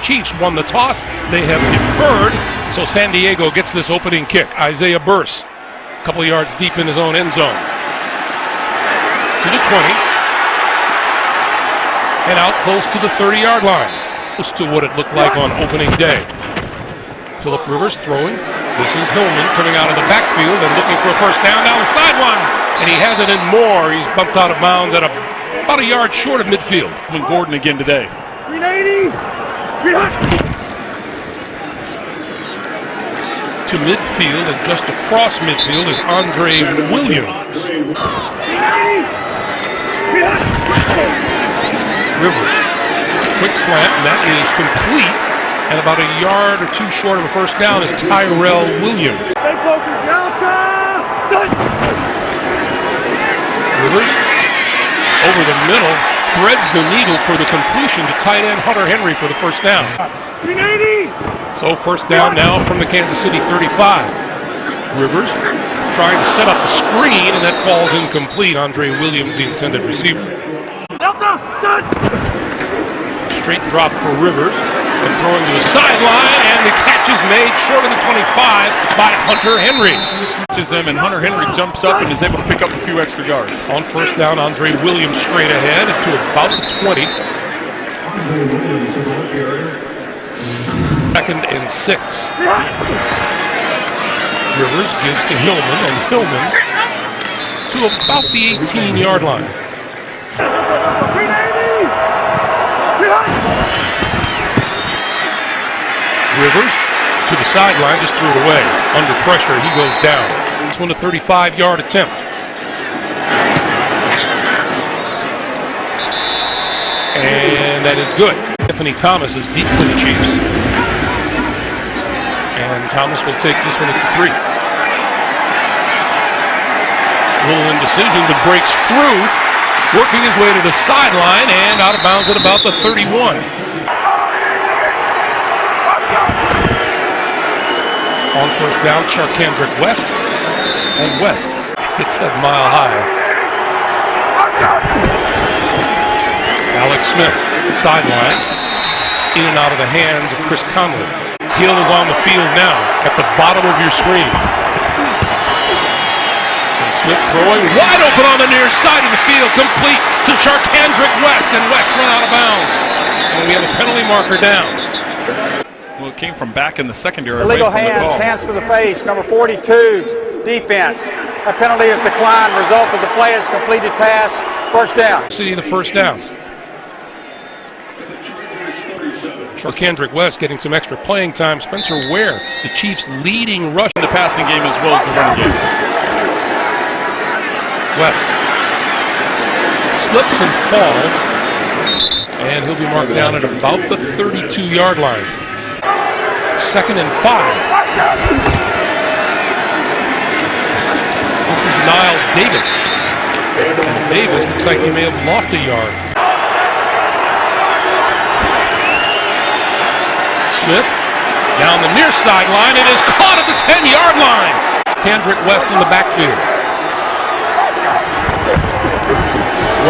Chiefs won the toss. They have deferred, so San Diego gets this opening kick. Isaiah Burse, a couple of yards deep in his own end zone. To the 20. And out close to the 30-yard line. Close to what it looked like on opening day. Phillip Rivers throwing. This is Hillman coming out of the backfield and looking for a first down the sideline. And he has it in more. He's bumped out of bounds at about a yard short of midfield. When Gordon again today. 380. To midfield, and just across midfield is Andre Williams. Rivers, quick slant, and that is complete. And about a yard or two short of a first down is Tyrell Williams. Stay focused, Delta. Rivers, over the middle, threads the needle for the completion to tight end Hunter Henry for the first down. 380. So first down now from the Kansas City 35. Rivers trying to set up the screen, and that falls incomplete. Andre Williams, the intended receiver. Delta. Straight drop for Rivers, and throwing to the sideline, and the catch is made short of the 25 by Hunter Henry. And Hunter Henry jumps up and is able to pick up a few extra yards. On first down, Andre Williams straight ahead to about the 20. Second and 6. Rivers gives to Hillman, and Hillman to about the 18-yard line. Rivers to the sideline, just threw it away. Under pressure, he goes down. This one a 35-yard attempt. And that is good. Anthony Thomas is deep for the Chiefs. And Thomas will take this one at the 3. A little indecision, but breaks through, working his way to the sideline and out of bounds at about the 31. On first down, Charkandrick West, and West hits that mile high. Alex Smith, sideline, in and out of the hands of Chris Conley. Hill is on the field now, at the bottom of your screen. And Smith throwing wide open on the near side of the field, complete to Charkandrick West, and West run out of bounds. And we have a penalty marker down. Well, it came from back in the secondary. Illegal hands to the face, number 42, defense. A penalty is declined, result of the play is completed pass, first down. See the first down. Charkandrick West getting some extra playing time. Spencer Ware, the Chiefs' leading rush in the passing game as well as the running game. West slips and falls, and he'll be marked down at about the 32-yard line. Second and 5. This is Niall Davis. And Davis looks like he may have lost a yard. Smith down the near sideline. It is caught at the 10-yard line. Kendrick West in the backfield.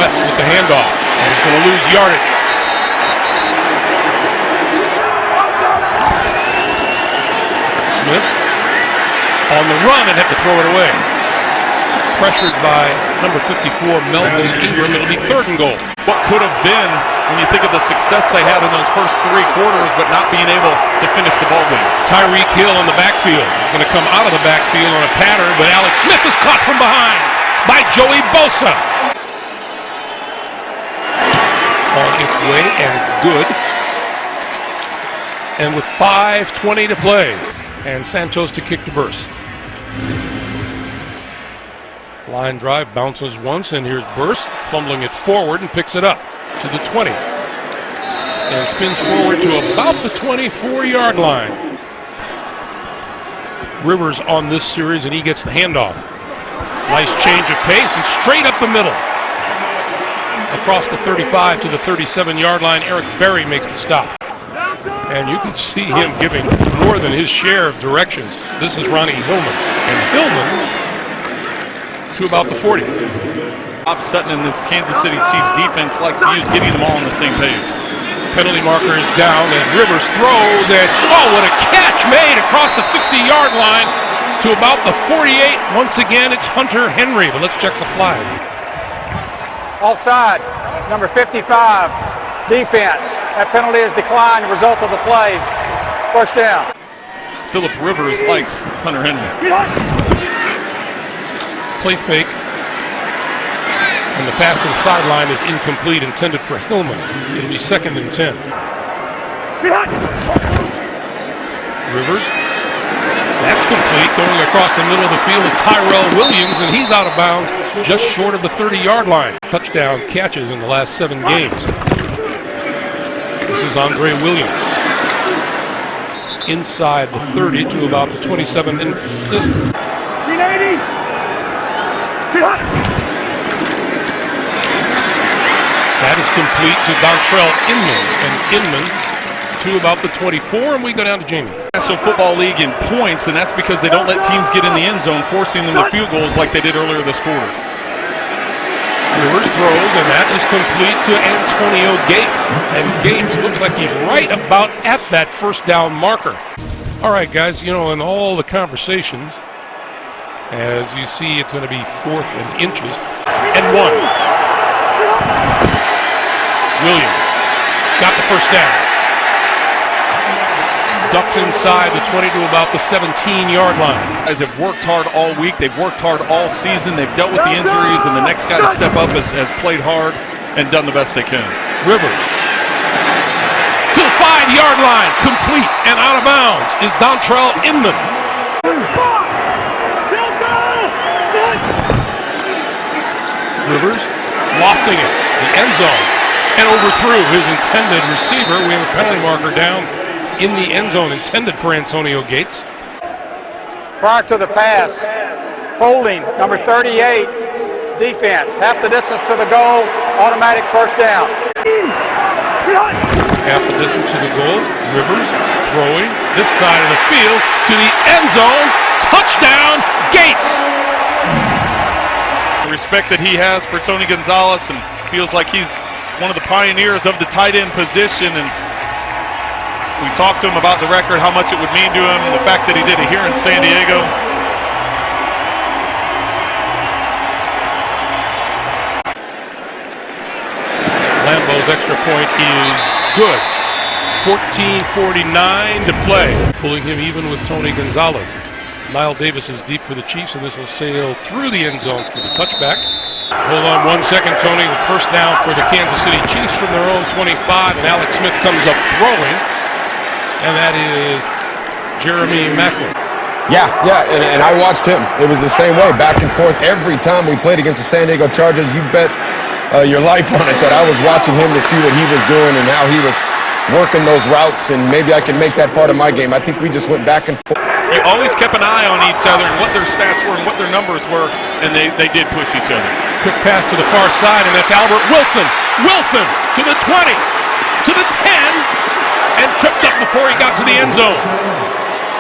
West with the handoff. And he's going to lose yardage. Smith on the run and had to throw it away. Pressured by number 54, Melvin Ingram. It'll be 3rd and goal. What could have been when you think of the success they had in those first 3 quarters, but not being able to finish the ball game. Tyreek Hill in the backfield. He's going to come out of the backfield on a pattern, but Alex Smith is caught from behind by Joey Bosa. On its way and good. And with 5:20 to play. And Santos to kick to Burse. Line drive bounces once, and here's Burse fumbling it forward and picks it up to the 20. And spins forward to about the 24-yard line. Rivers on this series, and he gets the handoff. Nice change of pace and straight up the middle. Across the 35 to the 37-yard line, Eric Berry makes the stop. And you can see him giving more than his share of directions. This is Ronnie Hillman. And Hillman to about the 40. Bob Sutton and this Kansas City Chiefs defense likes to use getting them all on the same page. penalty marker is down, and Rivers throws, and oh, what a catch made across the 50-yard line to about the 48. Once again, it's Hunter Henry, but let's check the flag. Offside, number 55, defense. That penalty is declined as a result of the play. First down. Phillip Rivers likes Hunter Henry. Play fake. And the pass to the sideline is incomplete, intended for Hillman. It'll be 2nd and 10. Rivers. That's complete. Going across the middle of the field is Tyrell Williams, and he's out of bounds just short of the 30-yard line. Touchdown catches in the last 7 games. This is Andre Williams. Inside the 30 to about the 27. And that is complete to Dontrell Inman, and Inman to about the 24, and we go down to Jamie. National Football League in points, and that's because they don't let teams get in the end zone, forcing them to field goals like they did earlier this quarter. Rivers throws, and that is complete to Antonio Gates. And Gates looks like he's right about at that first down marker. All right, guys, you know, in all the conversations, as you see, it's going to be 4th and inches, and 1. Williams got the first down. Ducks inside the 20 to about the 17-yard line. Guys have worked hard all week. They've worked hard all season. They've dealt with the injuries, and the next guy to step up has played hard and done the best they can. Rivers to the 5-yard line, complete and out of bounds is Dontrell Inman. Rivers lofting it, the end zone, and overthrew his intended receiver. We have a penalty marker down in the end zone intended for Antonio Gates. Prior to the pass, holding, number 38, defense. Half the distance to the goal, automatic first down. Half the distance to the goal, Rivers throwing this side of the field to the end zone. Touchdown, Gates! The respect that he has for Tony Gonzalez, and feels like he's one of the pioneers of the tight end position, and we talked to him about the record, how much it would mean to him, and the fact that he did it here in San Diego. Lambeau's extra point is good. 14:49 to play. Pulling him even with Tony Gonzalez. Lyle Davis is deep for the Chiefs, and this will sail through the end zone for the touchback. Hold on 1 second, Tony. The first down for the Kansas City Chiefs from their own 25, and Alex Smith comes up throwing. And that is Jeremy Macklin. Yeah, and I watched him. It was the same way, back and forth. Every time we played against the San Diego Chargers, you bet your life on it that I was watching him to see what he was doing and how he was working those routes, and maybe I can make that part of my game. I think we just went back and forth. You always kept an eye on each other and what their stats were and what their numbers were, and they did push each other. Quick pass to the far side, and that's Albert Wilson. Wilson to the 20, to the 10, and tripped up before he got to the end zone.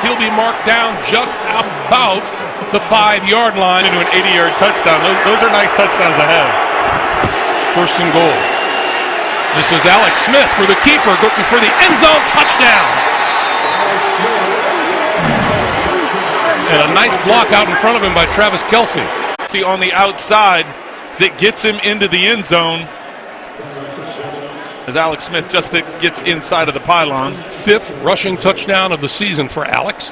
He'll be marked down just about the 5-yard line. Into an 80-yard touchdown. Those are nice touchdowns to have. First and goal. This is Alex Smith for the keeper, looking for the end zone touchdown. And a nice block out in front of him by Travis Kelce. See on the outside that gets him into the end zone, as Alex Smith just gets inside of the pylon. 5th rushing touchdown of the season for Alex.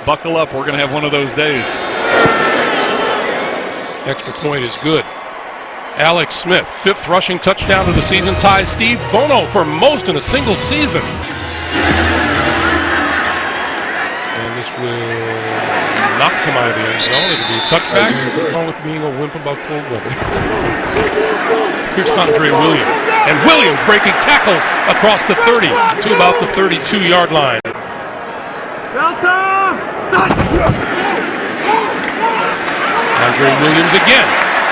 Buckle up, we're going to have one of those days. Extra point is good. Alex Smith, 5th rushing touchdown of the season, ties Steve Bono for most in a single season. And this will not come out of the end zone. It'll be a touchback. What's wrong with being a wimp about cold weather? Here's Andre Williams. And Williams breaking tackles across the 30 to about the 32-yard line. Andre Williams again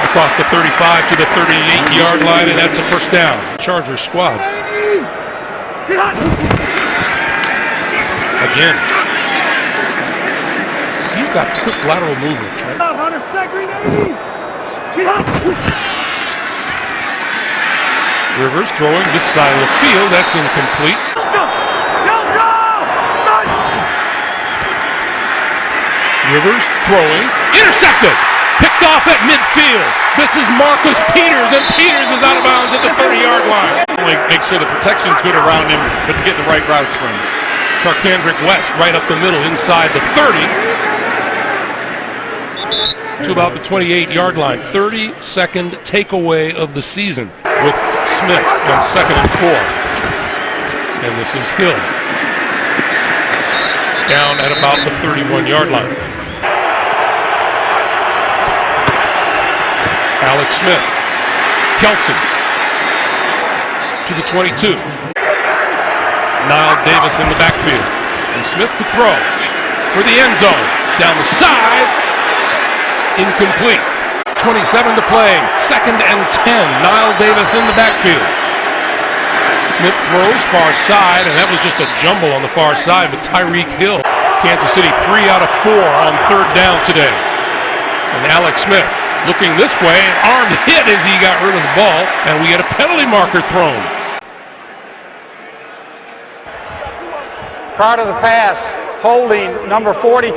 across the 35 to the 38-yard line, and that's a first down. Chargers squad. Again. He's got quick lateral movement, right? Rivers throwing this side of the field. That's incomplete. Rivers throwing. Intercepted. Picked off at midfield. This is Marcus Peters, and Peters is out of bounds at the 30-yard line. Make sure the protection's good around him, but to get the right routes for him. Charkandrick West right up the middle inside the 30 to about the 28-yard line. 32nd takeaway of the season with Smith on 2nd and 4. And this is Hill down at about the 31-yard line. Alex Smith, Kelsey to the 22. Niall Davis in the backfield. And Smith to throw for the end zone. Down the side. Incomplete. 27 to play. 2nd and 10. Niall Davis in the backfield. Smith throws far side, and that was just a jumble on the far side with Tyreek Hill. Kansas City 3 out of 4 on 3rd down today. And Alex Smith looking this way, an arm hit as he got rid of the ball, and we get a penalty marker thrown. Prior to the pass, holding number 42,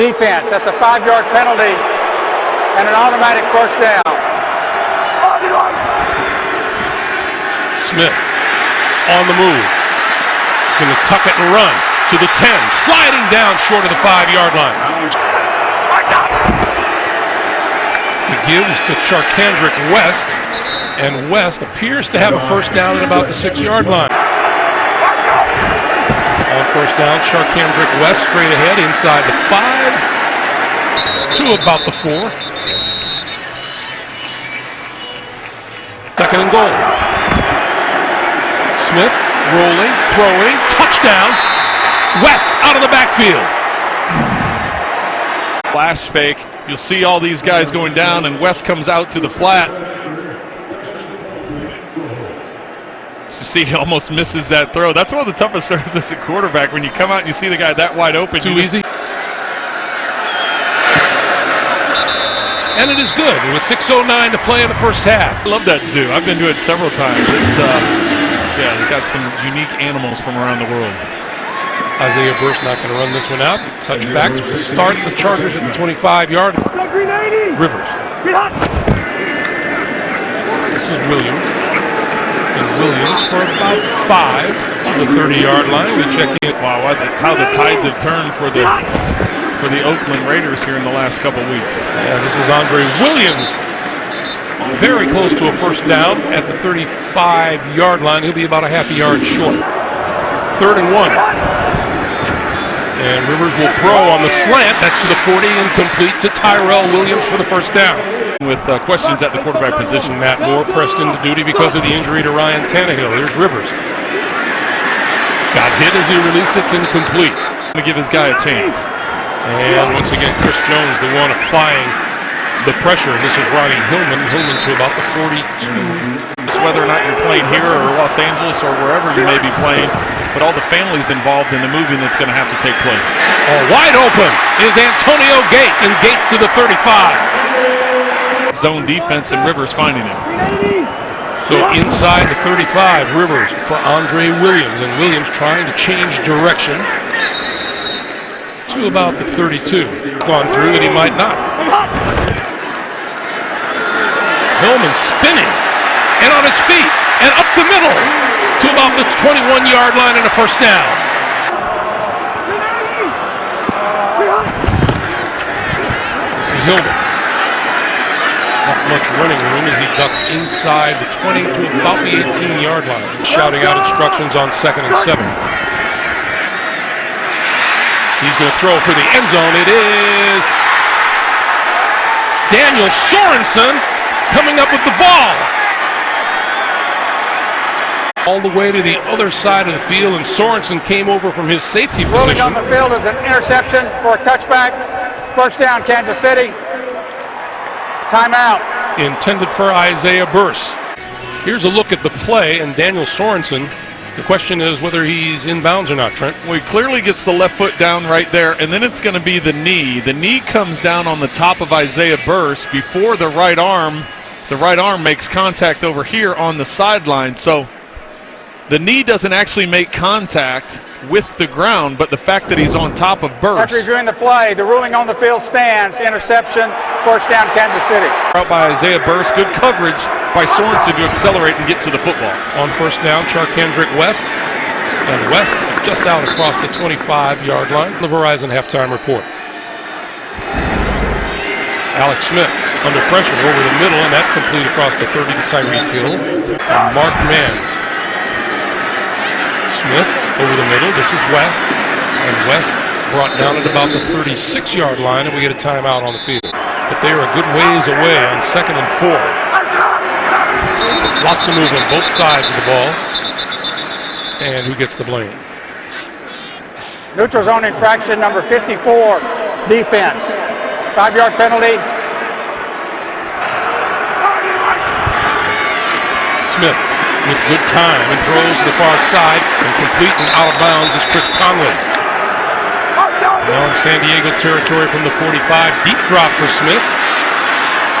defense. That's a 5-yard penalty and an automatic first down. Smith on the move. Going to tuck it and run to the 10, sliding down short of the 5-yard line. He gives to Charkandrick West, and West appears to have a first down at about the 6-yard line. On first down, Charkandrick West straight ahead inside the 5 to about the 4. 2nd and goal. Smith rolling, throwing, touchdown. West out of the backfield. Flash fake. You'll see all these guys going down, and West comes out to the flat. You see, he almost misses that throw. That's one of the toughest throws as a quarterback, when you come out and you see the guy that wide open. Too easy. And it is good with 6:09 to play in the first half. I love that zoo. I've been to it several times. It's yeah, they've got some unique animals from around the world. Isaiah Burst not going to run this one out. Touchback to start the Chargers at the 25-yard line. Rivers. This is Williams. And Williams for about 5 to the 30-yard line. We check in. Wow, how the tides have turned for the Oakland Raiders here in the last couple weeks. Yeah, this is Andre Williams. Very close to a first down at the 35-yard line. He'll be about a half a yard short. 3rd and 1. And Rivers will throw on the slant. That's to the 40, incomplete to Tyrell Williams for the first down. With questions at the quarterback position. Matt Moore pressed into duty because of the injury to Ryan Tannehill. Here's Rivers. Got hit as he released it. It's incomplete. To give his guy a chance. And once again, Chris Jones, the one applying the pressure. This is Ronnie Hillman. Hillman to about the 42. It's whether or not you're playing here or Los Angeles or wherever you may be playing, but all the families involved in the moving that's going to have to take place. Wide open is Antonio Gates, and Gates to the 35. Zone defense and Rivers finding him. So inside the 35, Rivers for Andre Williams, and Williams trying to change direction to about the 32. Gone through, and he might not. Hillman spinning and on his feet and up the middle to about the 21-yard line and a first down. This is Hillman. Not much running room as he ducks inside the 20 to about the 18-yard line, shouting out instructions on 2nd and 7. He's going to throw for the end zone. It is Daniel Sorensen coming up with the ball. All the way to the other side of the field, and Sorensen came over from his safety Rolling position. on the field is an interception for a touchback. First down, Kansas City. Timeout. Intended for Isaiah Burse. Here's a look at the play, and Daniel Sorensen. The question is whether he's inbounds or not, Trent. Well, he clearly gets the left foot down right there, and then it's going to be the knee. The knee comes down on the top of Isaiah Burse before the right arm the right arm makes contact over here on the sideline. So the knee doesn't actually make contact with the ground, but the fact that he's on top of Burst. After reviewing the play, the ruling on the field stands. Interception, first down, Kansas City. Out by Isaiah Burst, good coverage by Sorensen to accelerate and get to the football. On first down, Charkendrick West. And West just out across the 25-yard line. The Verizon halftime report. Alex Smith under pressure over the middle, and that's complete across the 30 to Tyreek Hill. And Mark Mann. Smith over the middle. This is West. And West brought down at about the 36-yard line, and we get a timeout on the field. But they are a good ways away on 2nd and 4. Lots of movement both sides of the ball. And who gets the blame? Neutral zone infraction number 54, defense. 5-yard penalty. Smith with good time and throws to the far side, and complete and out of bounds is Chris Conley. Now in San Diego territory from the 45, deep drop for Smith.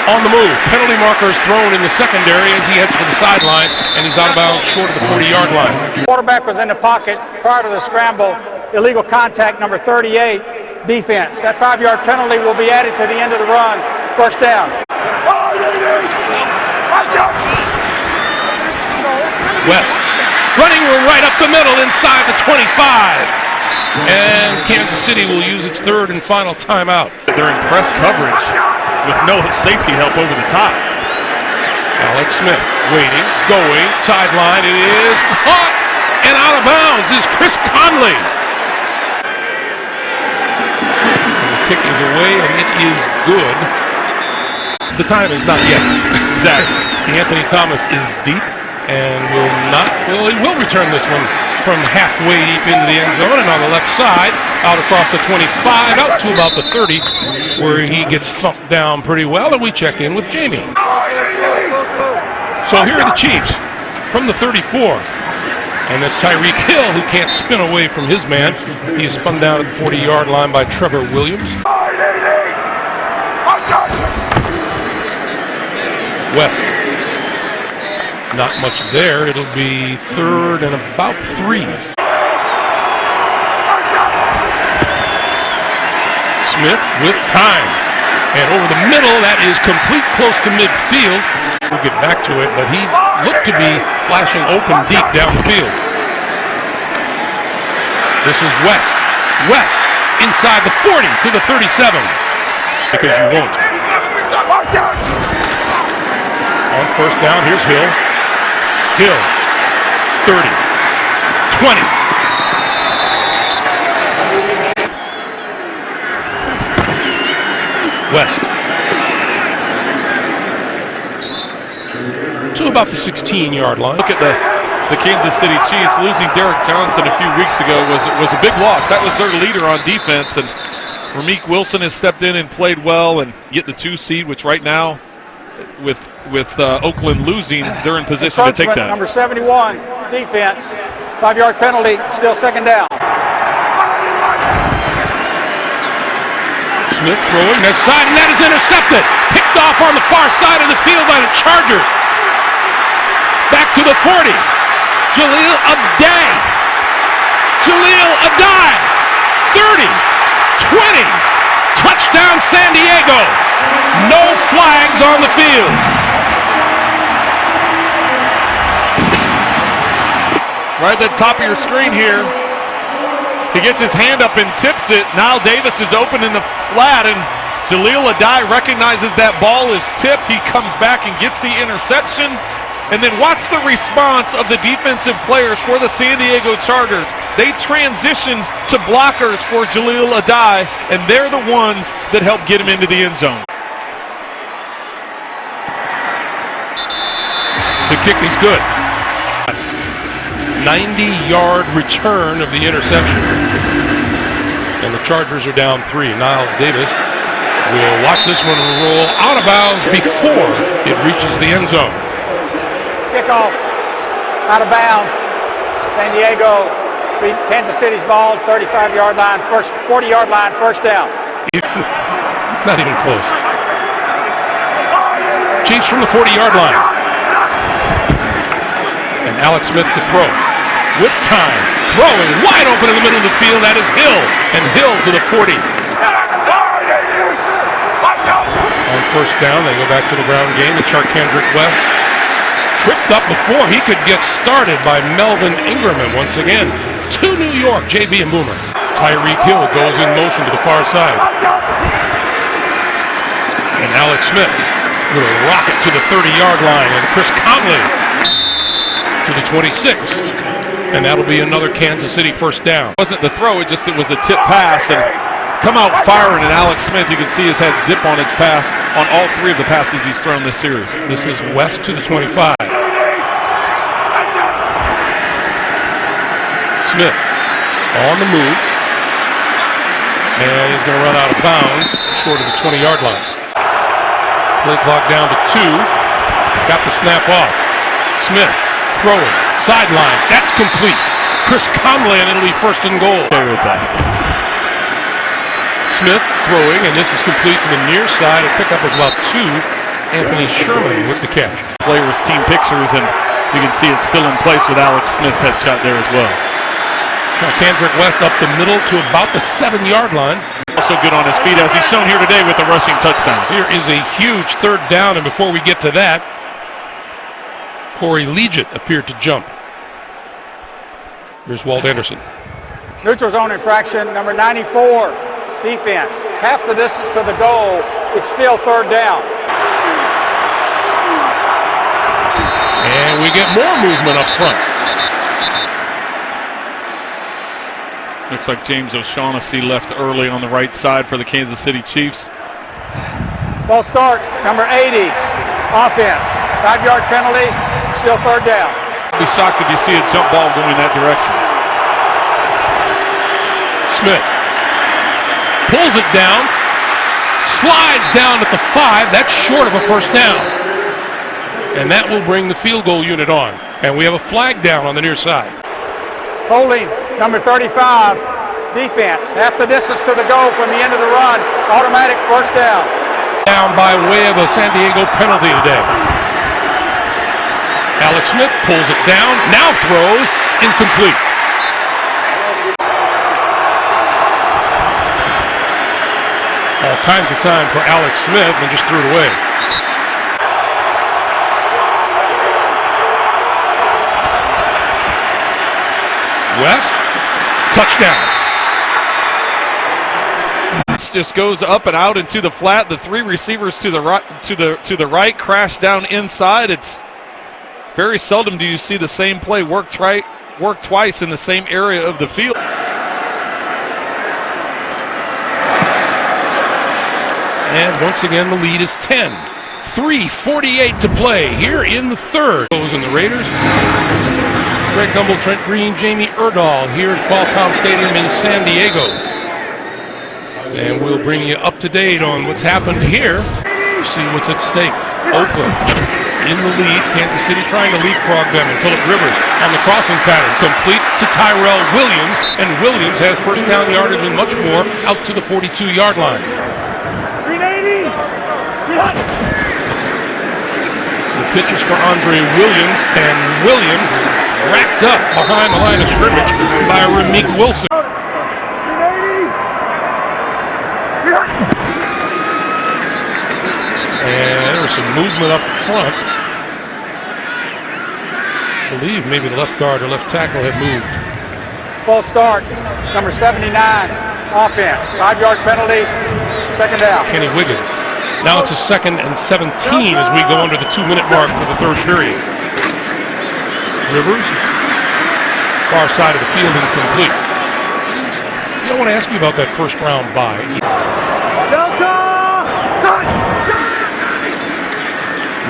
On the move, penalty markers thrown in the secondary as he heads for the sideline, and he's out of bounds short of the 40-yard line. Quarterback was in the pocket prior to the scramble. Illegal contact number 38, defense. That 5-yard penalty will be added to the end of the run. First down. West running right up the middle inside the 25. And Kansas City will use its third and final timeout. They're in press coverage with no safety help over the top. Alex Smith waiting, going, sideline. It is caught and out of bounds is Chris Conley. And the kick is away and it is good. The time is not yet. Exactly. Anthony Thomas is deep and he will return this one from halfway deep into the end zone, and on the left side, out across the 25, out to about the 30, where he gets thumped down pretty well, and we check in with Jamie. So here are the Chiefs from the 34, and that's Tyreek Hill, who can't spin away from his man. He is spun down at the 40-yard line by Trevor Williams. West. Not much there. It'll be third and about 3. Smith with time. And over the middle, that is complete close to midfield. We'll get back to it, but he looked to be flashing open deep down the field. This is West. West inside the 40 to the 37. Because you won't. On first down, here's Hill. Hill, 30, 20. West. To about the 16-yard line. Look at the Kansas City Chiefs losing Derek Johnson a few weeks ago was a big loss. That was their leader on defense, and Ramik Wilson has stepped in and played well and get the 2 seed, which right now, with Oakland losing, they're in position to take that. Number 71, defense. 5-yard penalty, still second down. Smith throwing that side, and that is intercepted. Picked off on the far side of the field by the Chargers. Back to the 40. Jaleel Adai. Jaleel Adai. 30, 20. Touchdown San Diego. No flags on the field. Right at the top of your screen here, he gets his hand up and tips it. Now Davis is open in the flat, and Jaleel Adai recognizes that ball is tipped. He comes back and gets the interception. And then watch the response of the defensive players for the San Diego Chargers. They transition to blockers for Jaleel Adai, and they're the ones that help get him into the end zone. The kick is good. 90-yard return of the interception. And the Chargers are down 3. Niall Davis will watch this one roll out of bounds before it reaches the end zone. Kickoff out of bounds. San Diego beats Kansas City's ball, 35-yard line, 40-yard line, first down. Not even close. Chiefs from the 40-yard line. And Alex Smith to throw. With time, throwing wide open in the middle of the field. That is Hill, and Hill to the 40. On first down, they go back to the ground game. And Charkandrick West tripped up before he could get started by Melvin Ingerman once again. To New York, JB and Boomer. Tyreek Hill goes in motion to the far side. And Alex Smith with a rocket to the 30-yard line. And Chris Conley to the 26. And that'll be another Kansas City first down. It wasn't the throw, it was a tip pass. And come out firing, and Alex Smith, you can see his head zip on his pass on all three of the passes he's thrown this series. This is West to the 25. Smith on the move. And he's going to run out of bounds short of the 20-yard line. Play clock down to 2. Got the snap off. Smith throwing. Sideline. That's complete. Chris Conley, and it'll be first and goal. Smith throwing, and this is complete to the near side. A pickup of about 2. Anthony Sherman with the catch. Players' team pictures, and you can see it's still in place with Alex Smith's headshot there as well. Charkandrick West up the middle to about the 7-yard line. Also good on his feet, as he's shown here today with the rushing touchdown. Here is a huge third down, and before we get to that, Corey Leggett appeared to jump. Here's Walt Anderson. Neutral zone infraction, number 94, defense. Half the distance to the goal, it's still third down. And we get more movement up front. Looks like James O'Shaughnessy left early on the right side for the Kansas City Chiefs. Ball start, number 80, offense. 5-yard penalty, still third down. I'd be shocked if you see a jump ball going that direction. Smith pulls it down, slides down at the 5. That's short of a first down. And that will bring the field goal unit on. And we have a flag down on the near side. Holding, number 35, defense. Half the distance to the goal from the end of the run, automatic first down. Down by way of a San Diego penalty today. Alex Smith pulls it down, now throws, incomplete. All kinds of time for Alex Smith, and just threw it away. West, touchdown. This just goes up and out into the flat. The 3 receivers to the right crash down inside. It's very seldom do you see the same play work twice in the same area of the field. And once again, the lead is 10. 3:48 to play here in the third. Those in the Raiders. Greg Gumbel, Trent Green, Jamie Erdahl here at Qualcomm Stadium in San Diego. And we'll bring you up to date on what's happened here. See what's at stake. Oakland in the lead. Kansas City trying to leapfrog them. And Phillip Rivers on the crossing pattern. Complete to Tyrell Williams. And Williams has first down yardage and much more out to the 42-yard line. 380. The pitches for Andre Williams, and Williams wrapped up behind the line of scrimmage by Rameek Wilson. 380. And there was some movement up front. I believe maybe the left guard or left tackle had moved. Full start, number 79, offense. 5-yard penalty, second down. Kenny Wiggins. Now it's a 2nd and 17 as we go under the 2-minute mark for the third period. Rivers, far side of the field, incomplete. I want to ask you about that first round bye.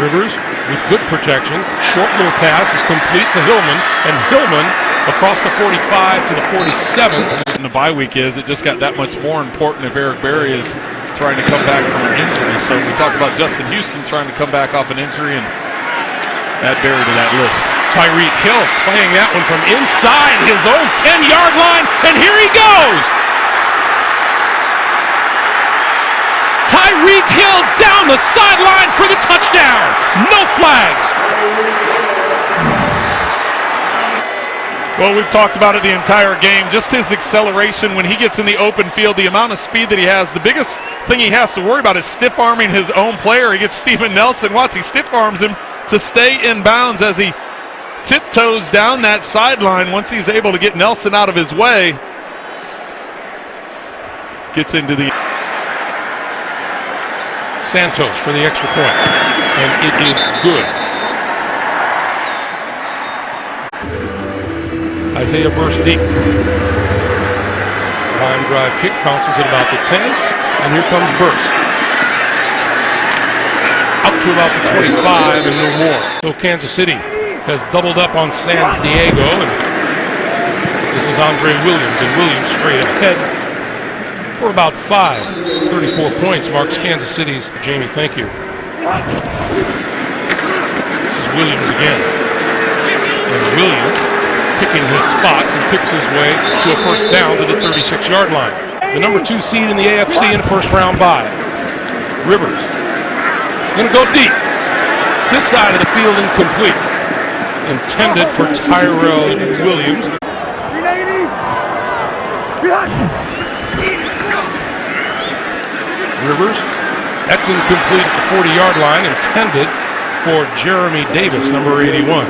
Rivers with good protection. Short little pass is complete to Hillman, and Hillman across the 45 to the 47. And the bye week it just got that much more important if Eric Berry is trying to come back from an injury. So we talked about Justin Houston trying to come back off an injury, and add Berry to that list. Tyreek Hill playing that one from inside his own 10-yard line, and here he goes! Tyreek Hill down down the sideline for the touchdown. No flags. Well, we've talked about it the entire game. Just his acceleration when he gets in the open field, the amount of speed that he has. The biggest thing he has to worry about is stiff arming his own player. He gets Steven Nelson. Watch, he stiff arms him to stay in bounds as he tiptoes down that sideline. Once he's able to get Nelson out of his way, gets into the Santos for the extra point, and it is good. Isaiah bursts deep. Line drive kick bounces at about the 10, and here comes Burst. Up to about the 25 and no more. So Kansas City has doubled up on San Diego, and this is Andre Williams, and Williams straight ahead for about 5. 34 points marks Kansas City's. Jamie, thank you. This is Williams again. And Williams picking his spots and picks his way to a first down to the 36-yard line. The number 2 seed in the AFC in a first-round bye. Rivers going to go deep. This side of the field incomplete. Intended for Tyrell Williams. Rivers, that's incomplete at the 40-yard line. Intended for Jeremy Davis, number 81.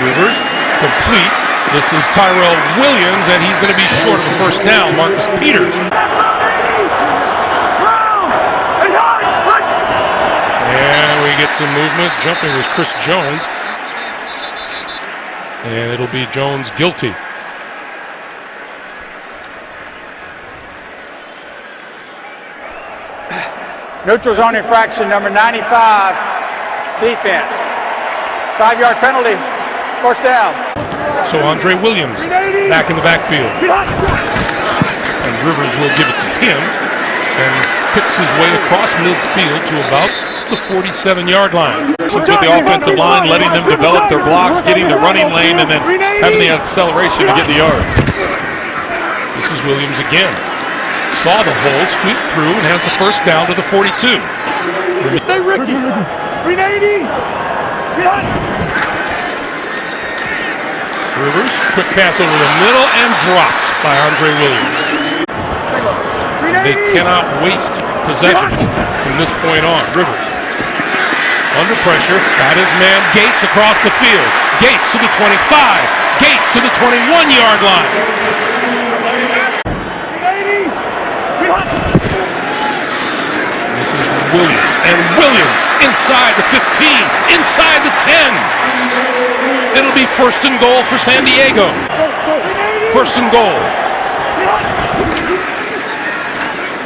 Rivers, complete. This is Tyrell Williams, and he's going to be short of the first down. Marcus Peters. And we get some movement. Jumping was Chris Jones. And it'll be Jones guilty. Neutral zone infraction, number 95, defense. 5-yard penalty, first down. So Andre Williams back in the backfield. And Rivers will give it to him and picks his way across midfield to about the 47-yard line. With the offensive line, letting them develop their blocks, getting the running lane, and then having the acceleration to get the yards. This is Williams again. Saw the hole, squeaked through, and has the first down to the 42. Stay Ricky. 380. Rivers, quick pass over the middle and dropped by Andre Williams. They cannot waste possessions from this point on. Rivers, under pressure, got his man Gates across the field. Gates to the 25. Gates to the 21-yard line. This is Williams, and Williams inside the 15, inside the 10. It'll be first and goal for San Diego. First and goal.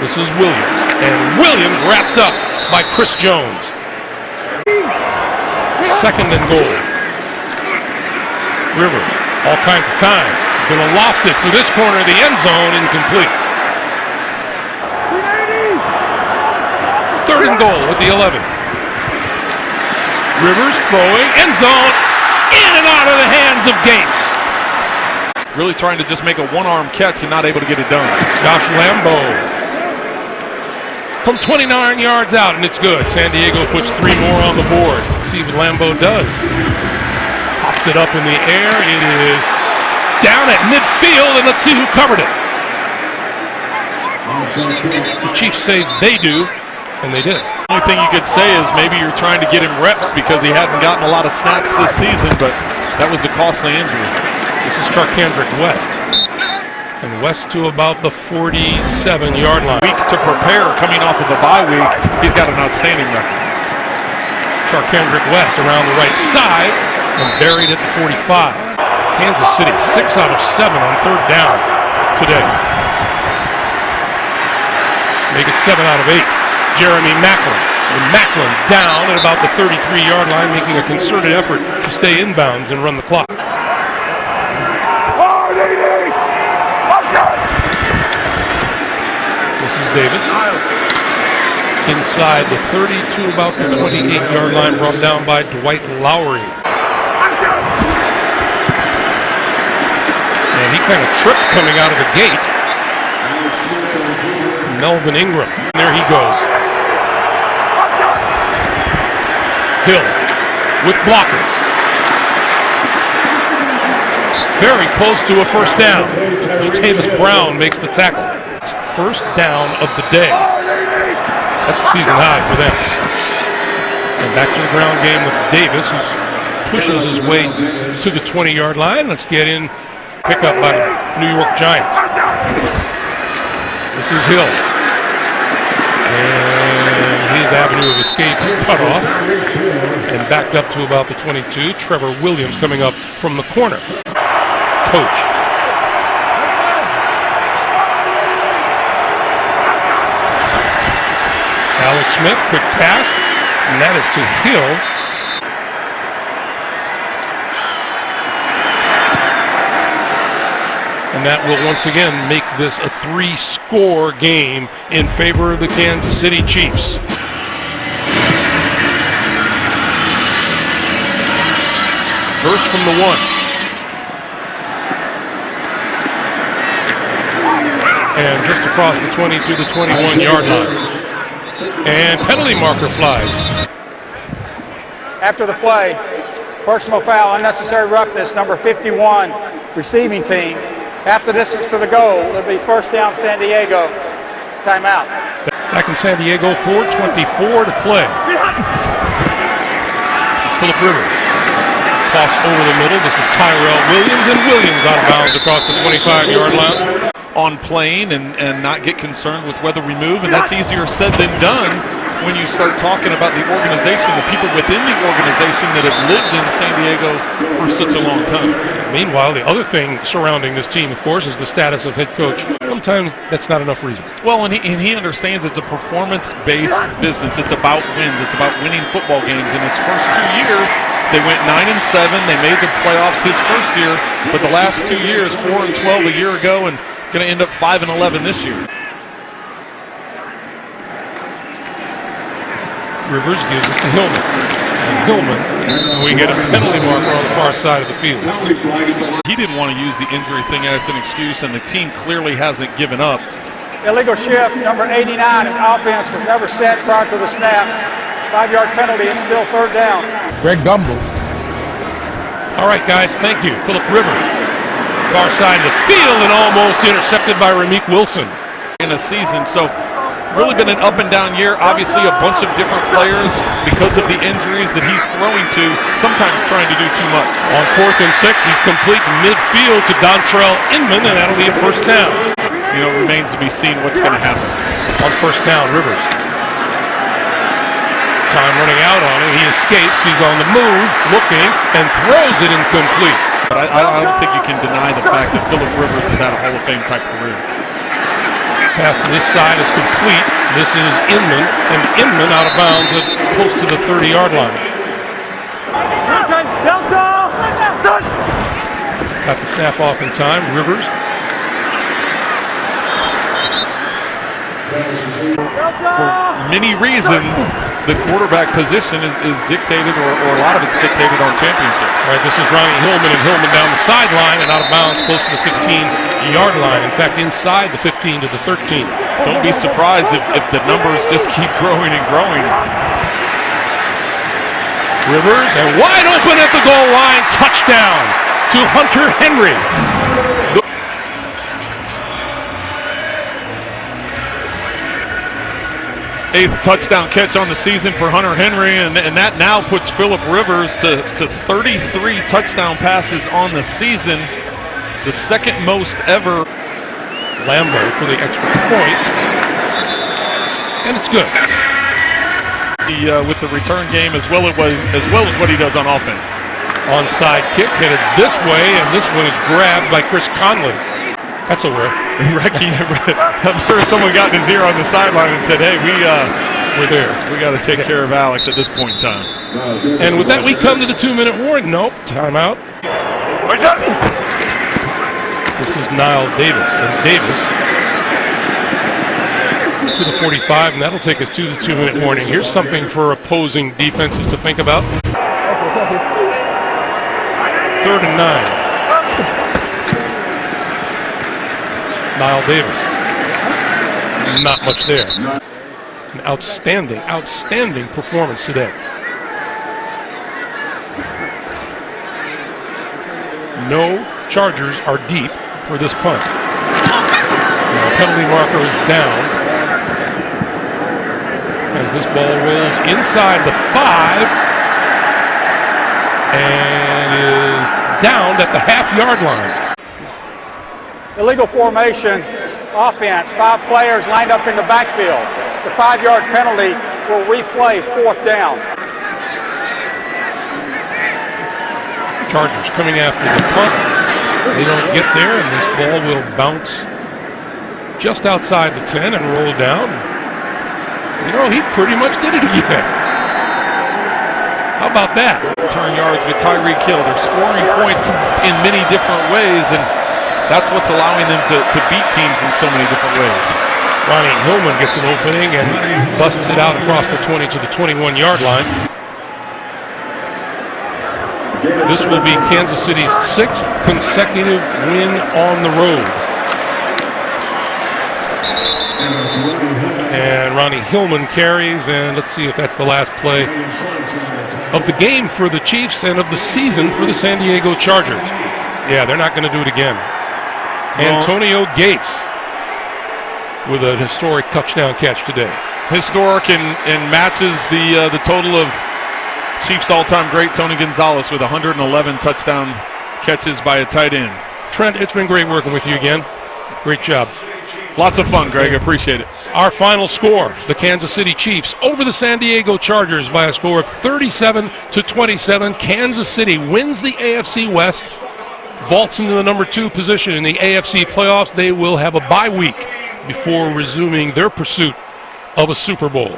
This is Williams, and Williams wrapped up by Chris Jones. Second and goal. Rivers, all kinds of time. Gonna loft it for this corner of the end zone, incomplete. Third and goal at the 11. Rivers throwing, end zone, in and out of the hands of Gates. Really trying to just make a one-arm catch and not able to get it done. Josh Lambo from 29 yards out, and it's good. San Diego puts 3 more on the board. Let's see what Lambo does. Pops it up in the air. It is down at midfield, and let's see who covered it. The Chiefs say they do, and they did. The only thing you could say is maybe you're trying to get him reps because he hadn't gotten a lot of snaps this season, but that was a costly injury. This is Charkandrick West. And West to about the 47-yard line. Week to prepare coming off of a bye week. He's got an outstanding record. Charkandrick West around the right side and buried at the 45. Kansas City 6 out of 7 on third down today. Make it 7 out of 8. Jeremy Macklin. And Macklin down at about the 33-yard line, making a concerted effort to stay inbounds and run the clock. This is Davis. Inside the 30 to about the 28-yard line, run down by Dwight Lowry. And he kind of tripped coming out of the gate. Melvin Ingram. There he goes. Hill with blockers. Very close to a first down. Latavius Brown makes the tackle. It's the first down of the day. That's a season high for them. And back to the ground game with Davis, who pushes his way to the 20-yard line. Let's get in. Pick up by the New York Giants. This is Hill. And his avenue of escape is cut off. And backed up to about the 22. Trevor Williams coming up from the corner. Coach. Alex Smith, quick pass. And that is to Hill. And that will once again make this a 3-score game in favor of the Kansas City Chiefs. First from the 1. And just across the 20 to the 21-yard line. And penalty marker flies. After the play, personal foul, unnecessary roughness, number 51, receiving team. Half the distance to the goal. It'll be first down San Diego. Timeout. Back in San Diego, 4:24 to play. Phillip Rivers. Toss over the middle. This is Tyrell Williams, and Williams out of bounds across the 25-yard line. On playing and not get concerned with whether we move, and that's easier said than done when you start talking about the organization, the people within the organization that have lived in San Diego for such a long time. Meanwhile, the other thing surrounding this team, of course, is the status of head coach. Sometimes that's not enough reason. Well, and he understands it's a performance-based business. It's about wins. It's about winning football games. In his first 2 years, they went 9-7. They made the playoffs his first year, but the last 2 years, 4-12 a year ago, and going to end up 5-11 this year. Rivers gives it to Hillman. And Hillman, and we get a penalty marker on the far side of the field. He didn't want to use the injury thing as an excuse, and the team clearly hasn't given up. Illegal shift, number 89, and offense was never set prior to the snap. 5-yard penalty, it's still third down. Greg Gumbel. All right, guys, thank you. Phillip Rivers. Far side of the field and almost intercepted by Ramik Wilson. In a season, so really been an up and down year. Obviously a bunch of different players because of the injuries that he's throwing to, sometimes trying to do too much. On 4th and 6, he's complete midfield to Dontrell Inman, and that'll be a first down. You know, it remains to be seen what's going to happen. On first down, Rivers. Time running out on him. He escapes. He's on the move, looking, and throws it incomplete. But I don't think you can deny the fact that Phillip Rivers has had a Hall of Fame type career. Pass to this side is complete. This is Inman, and Inman out of bounds at close to the 30-yard line. Got the snap off in time. Rivers. For many reasons, the quarterback position is dictated, or a lot of it's dictated on championship. Right, this is Ronnie Hillman, and Hillman down the sideline and out of bounds close to the 15-yard line. In fact, inside the 15 to the 13. Don't be surprised if the numbers just keep growing and growing. Rivers, and wide open at the goal line. Touchdown to Hunter Henry. 8th touchdown catch on the season for Hunter Henry, and that now puts Phillip Rivers to 33 touchdown passes on the season, the second most ever. Lambo for the extra point, and it's good. With the return game as well as what he does on offense. Onside kick headed this way, and this one is grabbed by Chris Conley. That's a rare. I'm sure someone got in his ear on the sideline and said, "Hey, we're there. We got to take care of Alex at this point in time." And with that, we come to the 2-minute warning. Nope, timeout. What's up? This is Niall Davis, and Davis to the 45, and that'll take us to the 2-minute warning. Here's something for opposing defenses to think about. 3rd and 9. Niall Davis. not much there. An outstanding performance today. No Chargers are deep for this punt. The penalty marker is down as this ball rolls inside the 5 and is downed at the half-yard line. Illegal formation offense, 5 players lined up in the backfield. It's a 5-yard penalty. Will replay 4th down. Chargers coming after the punt. They don't get there, and this ball will bounce just outside the 10 and roll down. You know, he pretty much did it again. How about that? Turn yards with Tyreek Hill. They're scoring points in many different ways, and that's what's allowing them to beat teams in so many different ways. Ronnie Hillman gets an opening and busts it out across the 20 to the 21-yard line. This will be Kansas City's 6th consecutive win on the road. And Ronnie Hillman carries, and let's see if that's the last play of the game for the Chiefs and of the season for the San Diego Chargers. Yeah, they're not going to do it again. Antonio Gates with a historic touchdown catch today. Historic and matches the total of Chiefs all-time great Tony Gonzalez with 111 touchdown catches by a tight end. Trent, it's been great working with you again. Great job. Lots of fun, Greg. I appreciate it. Our final score, the Kansas City Chiefs over the San Diego Chargers by a score of 37-27. Kansas City wins the AFC West, vaults into the number 2 position in the AFC playoffs. They will have a bye week before resuming their pursuit of a Super Bowl.